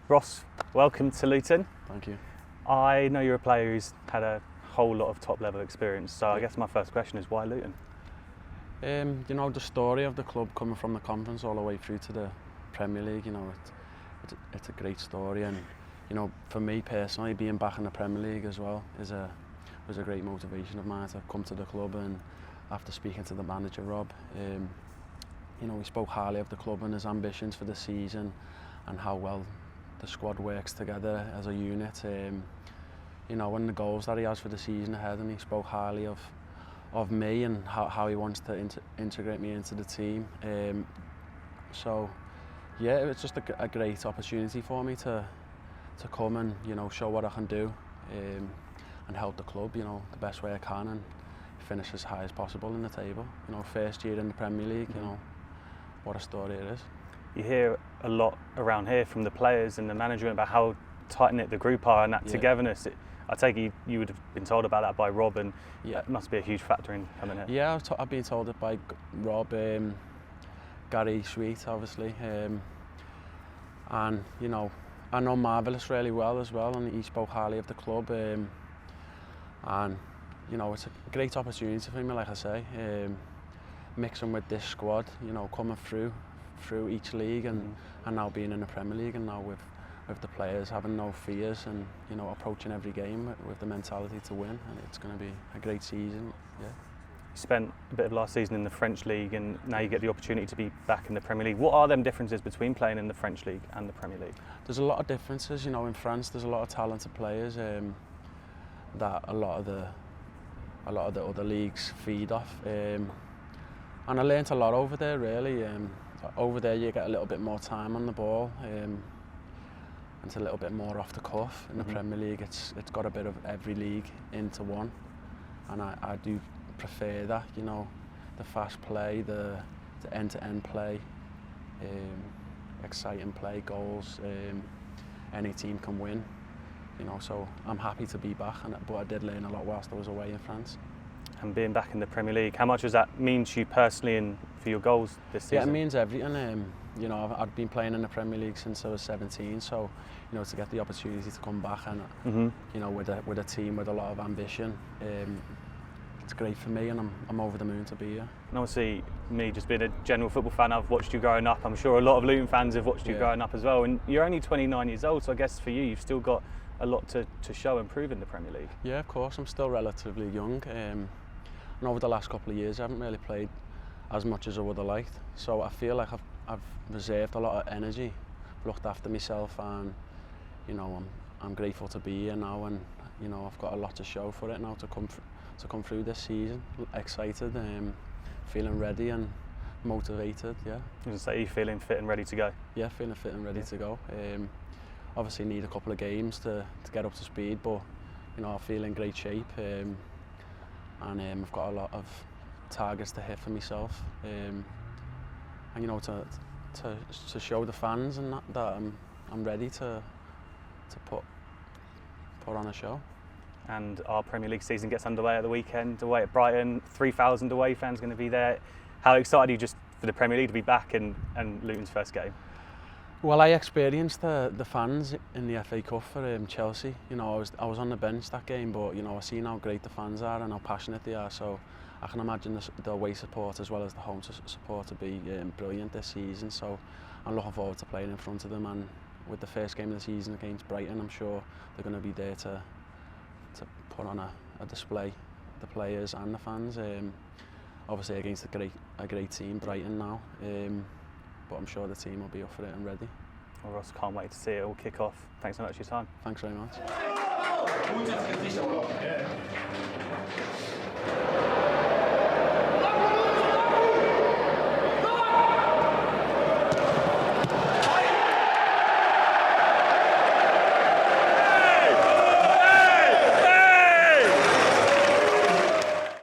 Ross, welcome to Luton. Thank you. I know you're a player who's had a whole lot of top level experience, so I guess my first question is why Luton? You know, the story of the club coming from the conference all the way through to the Premier League, you know, it's a great story, and you know, for me personally, being back in the Premier League as well was a great motivation of mine to come to the club. And after speaking to the manager Rob, you know, he spoke highly of the club and his ambitions for the season and how well the squad works together as a unit. You know, and the goals that he has for the season ahead, and he spoke highly of me and how he wants to integrate me into the team. So yeah, it's just a great opportunity for me to come and, you know, show what I can do and help the club, you know, the best way I can, and finish as high as possible in the table. You know, first year in the Premier League, you know, what a story it is. You hear a lot around here from the players and the management about how tight-knit the group are and that togetherness. I take it you would have been told about that by Rob, and that must be a huge factor in coming here. Yeah, I've been told it by Rob, Gary Sweet, obviously, and you know, I know Marvellous really well as well, and he spoke highly of the club, and you know, it's a great opportunity for me, like I say, mixing with this squad, you know, coming through each league and now being in the Premier League, and now with the players having no fears and, you know, approaching every game with the mentality to win, and it's going to be a great season. Yeah. You spent a bit of last season in the French League, and now you get the opportunity to be back in the Premier League. What are them differences between playing in the French League and the Premier League? There's a lot of differences, you know. In France there's a lot of talented players that a lot of the other leagues feed off, and I learnt a lot over there, really. Over there you get a little bit more time on the ball, and it's a little bit more off the cuff. In the Premier League it's got a bit of every league into one, and I do prefer that, you know, the fast play, the end-to-end play, exciting play, goals, any team can win, you know, so I'm happy to be back, but I did learn a lot whilst I was away in France. And being back in the Premier League, how much does that mean to you personally and for your goals this season? Yeah, it means everything. You know, I've been playing in the Premier League since I was 17, so, you know, to get the opportunity to come back and, you know, with a team with a lot of ambition, it's great for me, and I'm over the moon to be here. And obviously, me just being a general football fan, I've watched you growing up. I'm sure a lot of Luton fans have watched you growing up as well. And you're only 29 years old, so I guess for you, you've still got a lot to show and prove in the Premier League. Yeah, of course. I'm still relatively young. And over the last couple of years I haven't really played as much as I would have liked, so I feel like I've reserved a lot of energy, looked after myself, and you know, I'm grateful to be here now, and you know, I've got a lot to show for it now to come through this season. Excited, feeling ready and motivated. Yeah. I was going to say, are you feeling fit and ready to go? Yeah, feeling fit and ready to go. Obviously need a couple of games to get up to speed, but you know, I feel in great shape. And I've got a lot of targets to hit for myself, and you know, to show the fans and that I'm ready to put on a show. And our Premier League season gets underway at the weekend, away at Brighton. 3,000 away fans going to be there. How excited are you just for the Premier League to be back and Luton's first game? Well, I experienced the fans in the FA Cup for Chelsea. You know, I was on the bench that game, but you know, I seen how great the fans are and how passionate they are. So I can imagine the away support as well as the home support to be brilliant this season. So I'm looking forward to playing in front of them, and with the first game of the season against Brighton, I'm sure they're going to be there to put on a display, the players and the fans. Obviously against a great team, Brighton now. But I'm sure the team will be up for it and ready. Well, Ross, can't wait to see it all kick off. Thanks so much for your time. Thanks very much.